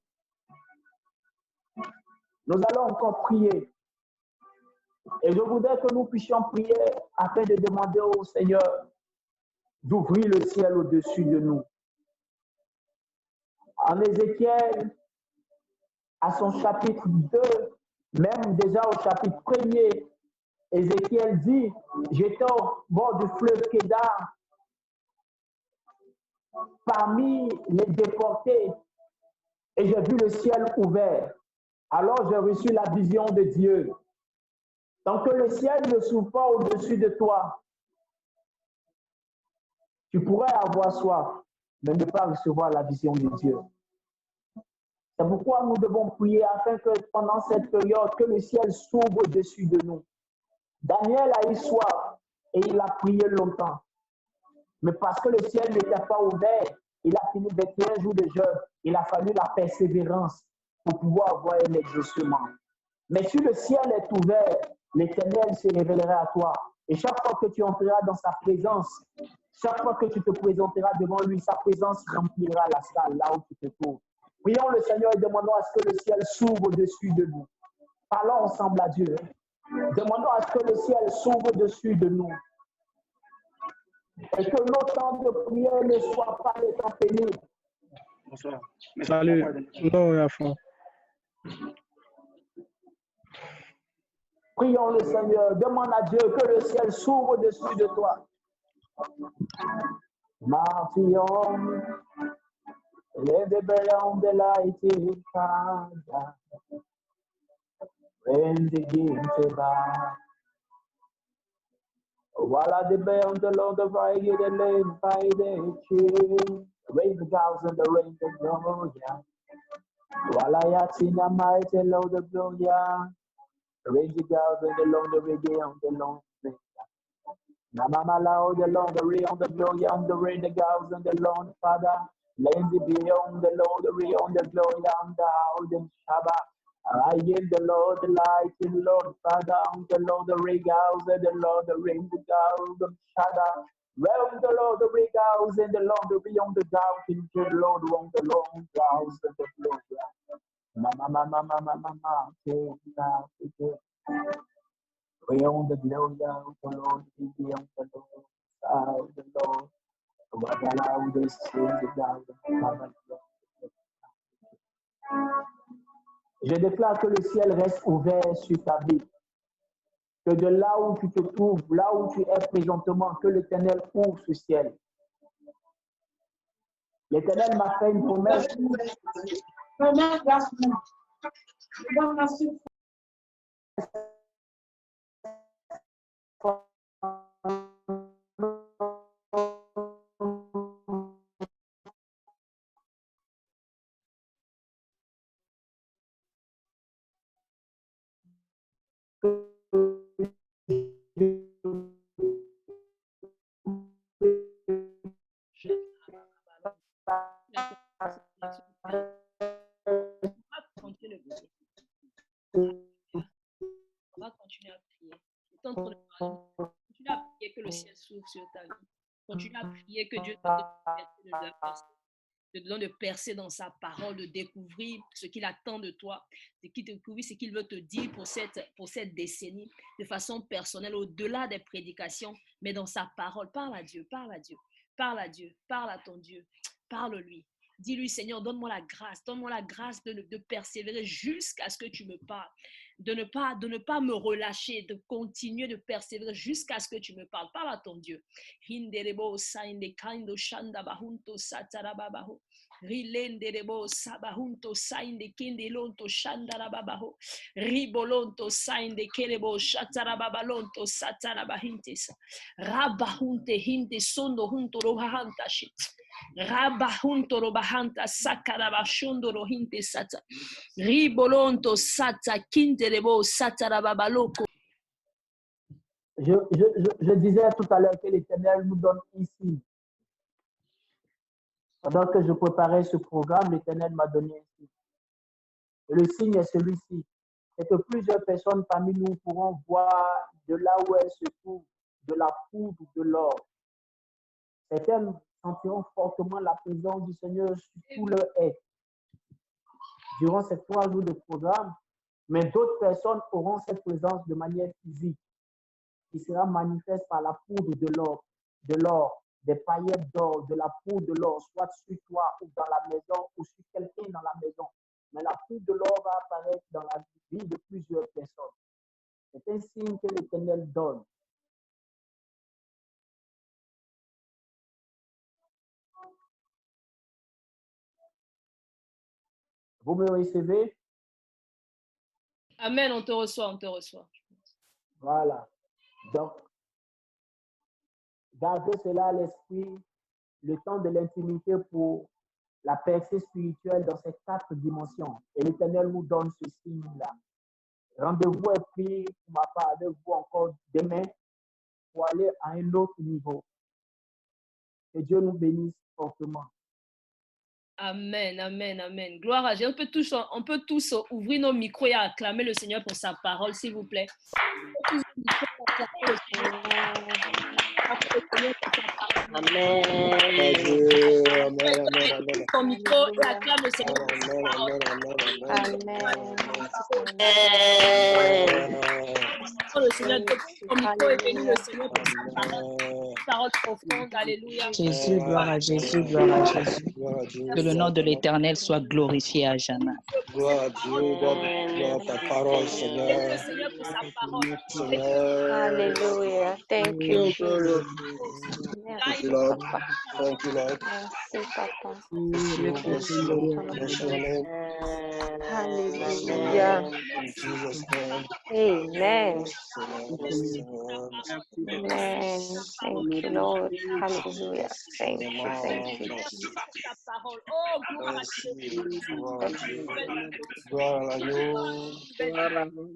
Nous allons encore prier. Et je voudrais que nous puissions prier afin de demander au Seigneur d'ouvrir le ciel au-dessus de nous. En Ézéchiel, à son chapitre 2, même déjà au chapitre 1er, Ézéchiel dit, j'étais au bord du fleuve Kédar, parmi les déportés, et j'ai vu le ciel ouvert. Alors j'ai reçu la vision de Dieu. Tant que le ciel ne s'ouvre pas au-dessus de toi, tu pourrais avoir soif, mais ne pas recevoir la vision de Dieu. C'est pourquoi nous devons prier afin que pendant cette période, que le ciel s'ouvre au-dessus de nous. Daniel a eu soif et il a prié longtemps. Mais parce que le ciel n'était pas ouvert, il a fini 21 jours de jeûne. Il a fallu la persévérance pour pouvoir avoir un exaucement. Mais si le ciel est ouvert, l'Éternel se révélera à toi. Et chaque fois que tu entreras dans sa présence, chaque fois que tu te présenteras devant lui, sa présence remplira la salle là où tu te trouves. Prions le Seigneur et demandons à ce que le ciel s'ouvre au-dessus de nous. Parlons ensemble à Dieu. Demandons à ce que le ciel s'ouvre au-dessus de nous. Et que nos temps de prière ne soient pas des temps pénibles. Bonsoir. Salut. Non, à fond. Prions le Seigneur. Demande à Dieu que le ciel s'ouvre au-dessus de toi. Martyom, the beyond the light is Father. When the game to buy. While the beyond the Lord of right, the lane by the tree. Rain the gals and the rain the gloria. While I have seen a mighty Lord of gloria. Rain the gals and the Lord of reggae on the long thing. Namama loud the Lord, the rain on the glory on the rain, the gals and the Lord, Father. Lazy beyond the Lord, the rain on the glory on the house Shabbat. I give the Lord the light in the Lord, Father, on the Lord, the regals and the Lord, the rain, the gals and Shabbat. Well, the Lord, the regals and the Lord, the rain on the gals, in the Lord, on the Lord, gals and the glory. Mama, we own the glory of the Lord, we own the Lord, of the Lord. What allow this change down the Je déclare que le ciel reste ouvert sur ta vie. Que de là où tu te trouves, là où tu es présentement, que l'Éternel ouvre ce ciel. L'Éternel m'a fait une promesse. On va continuer à prier. Continue à prier que le ciel s'ouvre sur ta vie. Continue à prier que Dieu te donne la liberté de le faire. te donne de percer dans sa parole, de découvrir ce qu'il attend de toi, de découvrir ce qu'il veut te dire pour cette décennie, de façon personnelle, au-delà des prédications, mais dans sa parole. Parle à Dieu, parle à Dieu, parle à Dieu, parle à ton Dieu, parle-lui. Dis-lui, Seigneur, donne-moi la grâce de persévérer jusqu'à ce que tu me parles, de ne pas me relâcher, de continuer de persévérer jusqu'à ce que tu me parles. Parle à ton Dieu. Hinderebo sainde kaindo shanda bahunto satarababaho. Rilenderebo sabahunto sainde kindelonto shandarababaho. Ribolonto sainde kelebo shatarababalonto satarabahintesa. Rabahunte hinte sondo hunto rohahantashit. Rabahunto robahanta sakarabashondo rohinte sata. Ribolonto sata kinderebo satarababaloko. Je disais tout à l'heure que l'Éternel nous donne ici. Pendant que je préparais ce programme, l'Éternel m'a donné un signe. Et le signe est celui-ci. C'est que plusieurs personnes parmi nous pourront voir de là où elles se trouvent de la poudre ou de l'or. Certaines sentiront fortement la présence du Seigneur sur tout leur être durant ces 3 jours de programme, mais d'autres personnes auront cette présence de manière physique qui sera manifeste par la poudre de l'or, des paillettes d'or, de la poudre de l'or, soit sur toi ou dans la maison ou sur quelqu'un dans la maison. Mais la poudre de l'or va apparaître dans la vie de plusieurs personnes. C'est un signe que l'Éternel donne. Vous me recevez? Amen, on te reçoit, on te reçoit. Voilà. Donc, gardez cela à l'esprit, le temps de l'intimité pour la percée spirituelle dans ces 4 dimensions. Et l'Éternel nous donne ce signe-là. Rendez-vous est pris pour ma part avec vous encore demain pour aller à un autre niveau. Que Dieu nous bénisse fortement. Amen, amen, amen. Gloire à Dieu. On peut tous ouvrir nos micros et acclamer le Seigneur pour sa parole, s'il vous plaît. Amen. Ton micro et acclame le Seigneur pour sa parole. Le Seigneur, ton micro et bénis le Seigneur pour sa parole profonde. Alléluia. Jésus, gloire à Jésus, gloire à Jésus. Que le nom de l'Éternel soit glorifié à jamais. Gloire à Dieu, gloire à ta parole, Seigneur. Le Seigneur pour sa parole. Seigneur. Hallelujah. Thank you, Jesus. Thank you, Lord. Thank you, Lord. Merci, Papa. Bless your name. Hallelujah. In Jesus' name. Amen. Seigneur. Amen. Thank you, Lord. Hallelujah. Thank you, Jesus. Sa parole. Oh, gloire à Dieu. Gloire à Dieu. Gloire à l'agneau.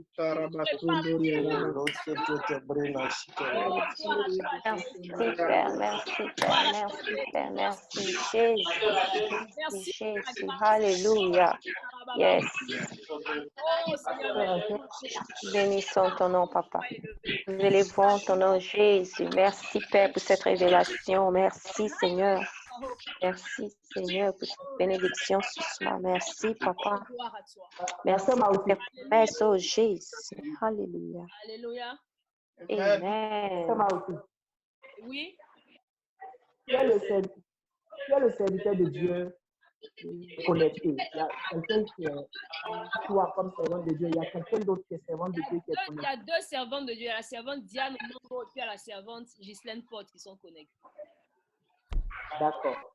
Merci, Père. Merci, Père. Merci, Père. Merci, Jésus. Jésus. Hallelujah. Yes. Oh, Seigneur, Bénissons ton nom, Papa. Nous élevons ton nom, Jésus. Merci, Père, pour cette révélation. Merci, Seigneur. Merci, Seigneur, pour cette bénédiction ce soir. Merci, Papa. gloire à toi. Merci pour tes promesses, oh Jésus. Alléluia. Alléluia. Amen. Oui. Tu es le serviteur de Dieu connecté. Il y a quelqu'un qui est toi comme servant de Dieu. Il y a quelqu'un d'autre qui est servant de Dieu qui est Il y connecté. a 2 servantes de Dieu. Il y a la servante Diane Mongo et puis il y a la servante Ghislaine Porte qui sont connectées. D'accord.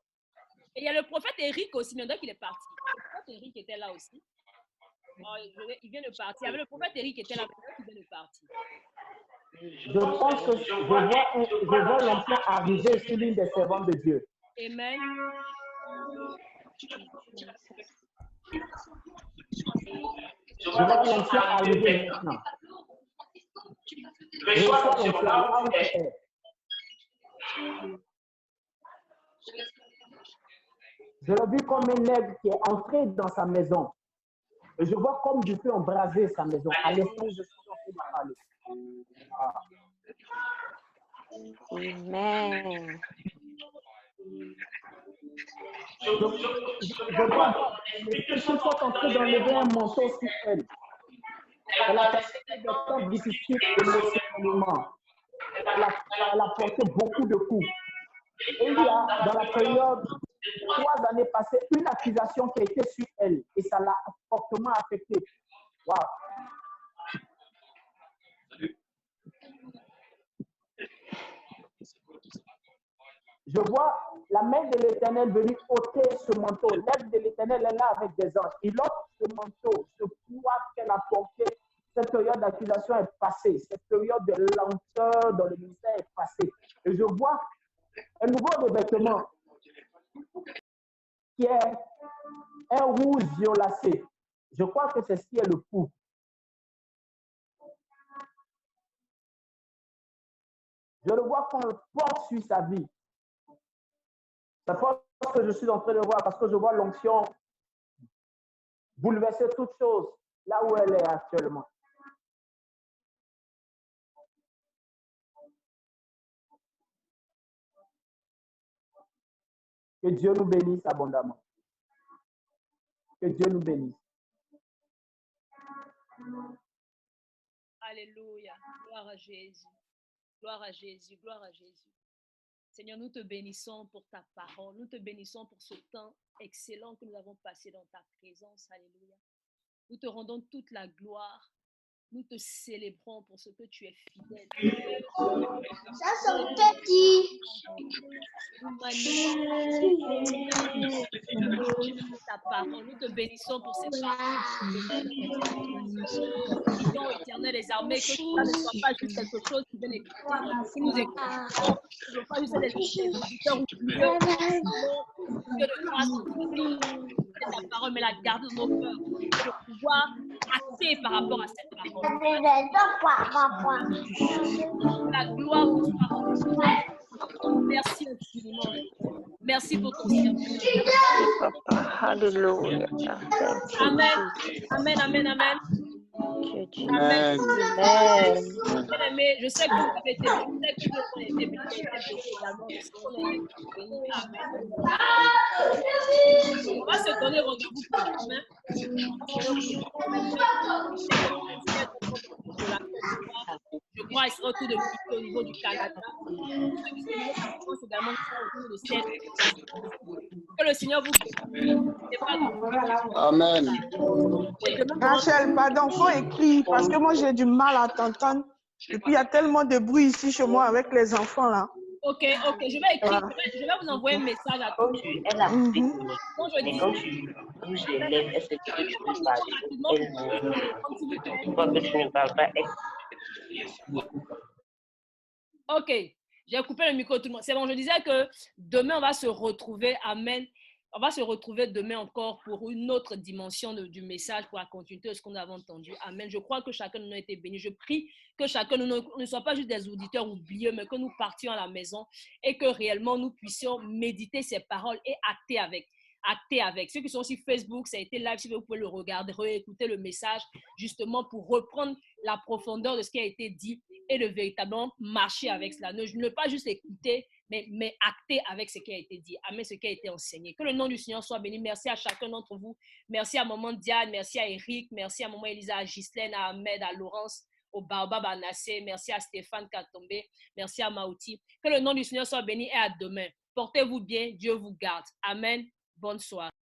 Et il y a le prophète Eric aussi, mais donc il est parti. Le prophète Eric était là aussi. Oh, il vient de partir. Il y avait le prophète Eric qui était là, mais il vient de partir. Je pense que je vois l'onction arriver sur l'une des servantes de Dieu. Amen. Je vois l'onction arriver maintenant. Je vois l'onction là où tu es. Je l'ai vu comme un aigle qui est entré dans sa maison. Et je vois comme du feu embraser sa maison. À l'instant où je suis en train de parler. Ah. Amen. Je vois l'esprit sont en train d'enlever un manteau sur elle. Elle a passé des temps difficiles émotionnellement. Elle a porté beaucoup de coups. Et il y a, dans la période, 3 années passées, une accusation qui a été sur elle et ça l'a fortement affectée. Waouh! Je vois la main de l'Éternel venir ôter ce manteau. L'aide de l'Éternel est là avec des anges. Il ôte ce manteau, ce poids qu'elle a porté. Cette période d'accusation est passée. Cette période de lenteur dans le ministère est passée. Et je vois un nouveau revêtement qui est un rouge violacé. Je crois que c'est ce qui est le pouls. Je le vois qu'on le porte sur sa vie. C'est pas ce que je suis en train de voir parce que je vois l'onction bouleverser toute chose là où elle est actuellement. Que Dieu nous bénisse abondamment. Que Dieu nous bénisse. Alléluia. Gloire à Jésus. Gloire à Jésus. Gloire à Jésus. Seigneur, nous te bénissons pour ta parole. Nous te bénissons pour ce temps excellent que nous avons passé dans ta présence. Alléluia. Nous te rendons toute la gloire. Nous te célébrons pour ce que tu es fidèle. Ça, c'est petit. Ta parole. Nous te bénissons pour cette parole. Éternel des armées, que cela ne soit pas juste quelque chose qui vient écouter, qui nous écoute. Ce ne soit pas juste des auditeurs oublieux, que de grâce, ta parole, mais la garde dans nos cœurs, et de pouvoir acter par rapport à cette parole. La gloire vous soit rendue. Merci infiniment. Merci pour ton service. Alléluia. Amen. Amen, amen, amen. Amen. Amen. Je sais que vous avez été bénis. On va se donner rendez-vous pour demain. Je crois qu'il sera tout de suite au niveau du Canada. Que le Seigneur vous bénisse. Amen. Rachel, pardon, il faut écrire parce que moi j'ai du mal à t'entendre. Et puis il y a tellement de bruit ici chez moi avec les enfants là. Ok, je vais écrire, je vais vous envoyer un message à tous. Elle a Quand je dis, quand je lève, elle se dit que je peux parler. Elle voit que je ne parle pas. Ok, j'ai coupé le micro tout le monde. C'est bon, je disais que demain on va se retrouver, amen. On va se retrouver demain encore pour une autre dimension du message, pour la continuité de ce qu'on a entendu. Amen. Je crois que chacun de nous a été béni. Je prie que chacun de nous ne soit pas juste des auditeurs oubliés, mais que nous partions à la maison et que réellement nous puissions méditer ces paroles et acter avec. Ceux qui sont sur Facebook, ça a été live, si vous pouvez le regarder, réécouter le message, justement pour reprendre la profondeur de ce qui a été dit et de véritablement marcher avec cela. Ne pas juste écouter, mais acter avec ce qui a été dit. Amen, ce qui a été enseigné. Que le nom du Seigneur soit béni. Merci à chacun d'entre vous. Merci à maman Diane, merci à Eric, merci à maman Elisa, à Ghislaine, à Ahmed, à Laurence, au Baobab, à Nassé. Merci à Stéphane Katombe. Merci à Maouti. Que le nom du Seigneur soit béni et à demain. Portez-vous bien. Dieu vous garde. Amen. Bonne soirée.